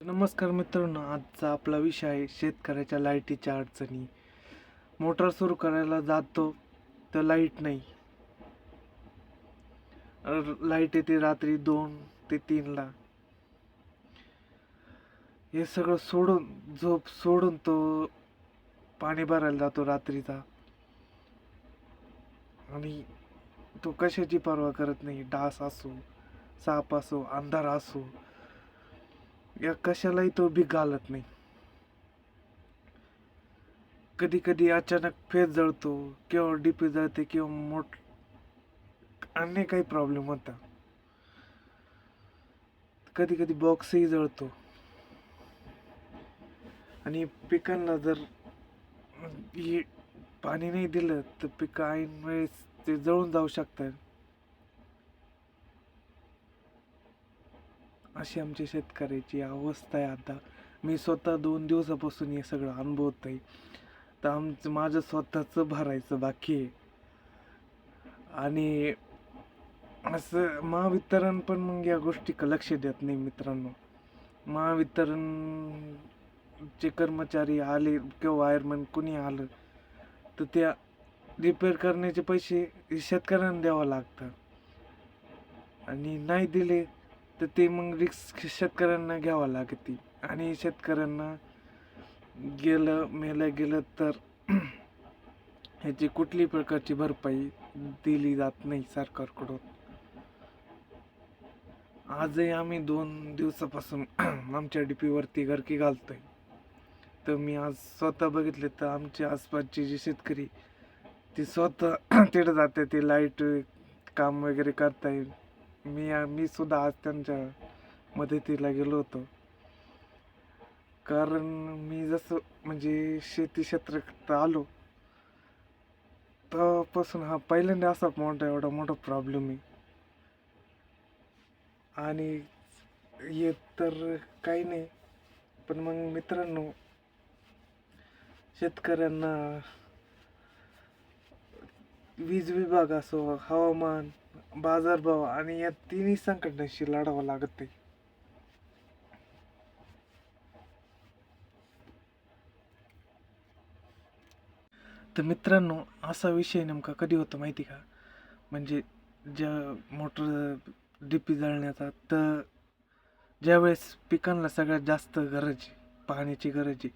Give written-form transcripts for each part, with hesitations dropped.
नमस्कार मित्रांनो, आजचा आपला विषय आहे शेतकऱ्याच्या लाईटीच्या अडचणी. मोटर सुरू करायला जातो तर लाईट नाही. लाईट येते रात्री 2 ते 3 ला. हे सगळं सोडून, झोप सोडून तो पाणी भरायला जातो रात्रीचा. आणि तो कशाची पर्वा करत नाही. डास असो, साप असो, अंधार असो, या कशालाही तो भीक घालत नाही. कधी कधी अचानक फेज जळतो किंवा डीपी जळते किंवा अन्य काही प्रॉब्लेम होता. कधी कधी बॉक्सही जळतो. आणि पिकांना जर हे पाणी नाही दिलं तर पिकं ऐन वेळेस ते जळून जाऊ शकतात. अशी आमच्या शेतकऱ्याची अवस्था आहे आता. मी स्वतः 2 दिवसापासून हे सगळं अनुभवत आहे. तर माझं स्वतःच भरायचं बाकी आहे. आणि असं महावितरण पण मग या गोष्टी लक्ष देत नाही मित्रांनो. महावितरणचे कर्मचारी आले किंवा वायरमॅन कुणी आलं तर त्या रिपेअर करण्याचे पैसे शेतकऱ्यांना द्यावं लागतं. आणि नाही दिले तर ते मग रिस्क शेतकऱ्यांना घ्यावं लागते. आणि शेतकऱ्यांना गेलं तर ह्याची कुठलीही प्रकारची भरपाई दिली जात नाही सरकारकडून. आजही आम्ही 2 दिवसापासून आमच्या डीपीवरती गरकी घालतोय. तर मी आज स्वतः बघितले तर आमच्या आसपासचे जे शेतकरी ते स्वतः तिथे जाते, ते लाईट काम वगैरे करताय. मी सुद्धा आज त्यांच्या मदतीला गेलो होतो. कारण मी जसं म्हणजे शेती क्षेत्रात आलो तेव्हापासून हा पहिल्यांदा असा एवढा मोठा प्रॉब्लेम आहे. आणि येत तर काही नाही, पण मग मित्रांनो, शेतकऱ्यांना वीज विभाग असो, हवामान, बाजारभाव आणि या तिन्ही संकटांशी लढावं लागत आहे. तर मित्रांनो, असा विषय नेमका कधी होतो माहिती का? म्हणजे ज्या मोटर डीपी जळण्याचा, तर ज्यावेळेस पिकांना सगळ्यात जास्त गरज आहे, पाण्याची गरज आहे.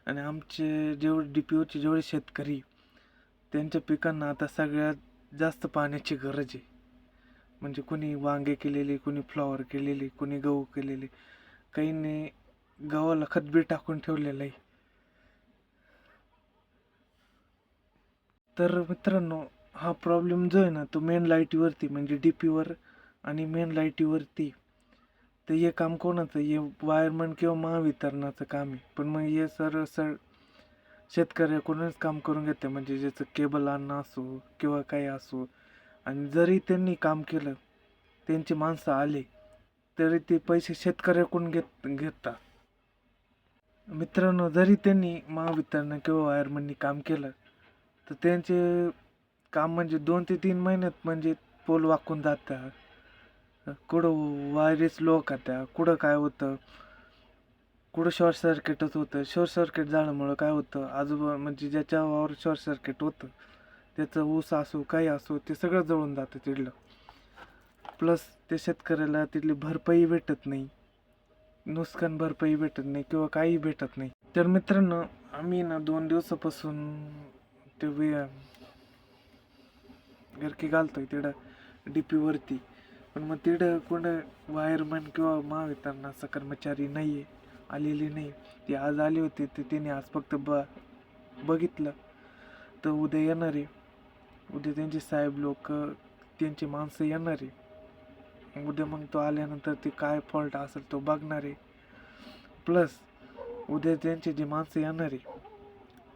आणि आमचे डीपीओचे जेवढे शेतकरी, त्यांच्या पिकांना आता सगळ्यात जास्त पाण्याची गरज आहे. म्हणजे कोणी वांगे केलेले, कोणी फ्लॉवर केलेले, कोणी गहू केलेले, काहींनी गव्हाला खतबी टाकून ठेवलेलं आहे. तर मित्रांनो, हा प्रॉब्लेम जो आहे ना, तो मेन लाईटीवरती म्हणजे डीपीवर आणि मेन लाईटीवरती. तर हे काम कोणाचं? हे वायरमन किंवा महावितरणाचं काम आहे. पण मग हे सर शेतकऱ्याकडूनच काम करून घेते, म्हणजे ज्याचं केबल आणणं असो किंवा काही असो. आणि जरी त्यांनी काम केलं, त्यांची माणसं आले, तरी ते पैसे शेतकऱ्याकडून घेतात. मित्रांनो, जरी त्यांनी महावितरण किंवा वायरमननी काम केलं तर त्यांचे काम म्हणजे 2 ते 3 महिन्यात म्हणजे पोल वाकून जातात. कुठं वायरेस लो करत्या, कुठं काय होतं, कुठं शॉर्ट सर्किटच होतं. शॉर्ट सर्किट झाल्यामुळं काय होतं, म्हणजे ज्याच्या वावर शॉर्ट सर्किट होतं त्याचं ऊस असो काही असो ते सगळं जळून जातं तिथलं. प्लस ते शेतकऱ्याला तिथली भरपाई भेटत नाही, नुकसान भरपाई भेटत नाही किंवा काही भेटत नाही. तर मित्रांनो, आम्ही ना 2 दिवसापासून ते गरकी घालतोय तिथं डीपीवरती. पण मग तिथं कोण वायरमॅन किंवा महावितरणाचा कर्मचारी नाही आहे, आलेली नाही. ती आज आली होती, तर तिने आज फक्त बघितलं. तर उद्या येणार आहे. उद्या त्यांचे साहेब लोक, त्यांची माणसं येणार आहे. उद्या मग तो आल्यानंतर ते काय फॉल्ट असेल तो बघणार आहे. प्लस उद्या त्यांचे जे माणसं येणार आहे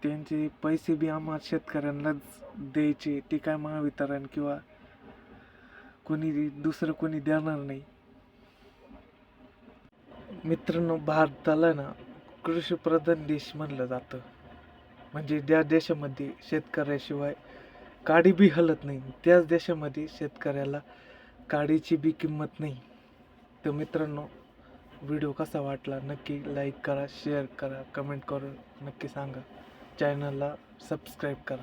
त्यांचे पैसे बी आम्हाला शेतकऱ्यांनाच द्यायचे. ते काय महावितरण किंवा दुसरं कोणी देणार नाही. मित्रांनो, भारताला ना कृषीप्रधान देश म्हणलं जातं. म्हणजे ज्या देशामध्ये शेतकऱ्याशिवाय काडी बी हलत नाही, त्याच देशामध्ये शेतकऱ्याला काडीची बी किंमत नाही. तर मित्रांनो, व्हिडिओ कसा वाटला नक्की लाईक करा, शेअर करा, कमेंट करून नक्की सांगा. चॅनलला सबस्क्राईब करा.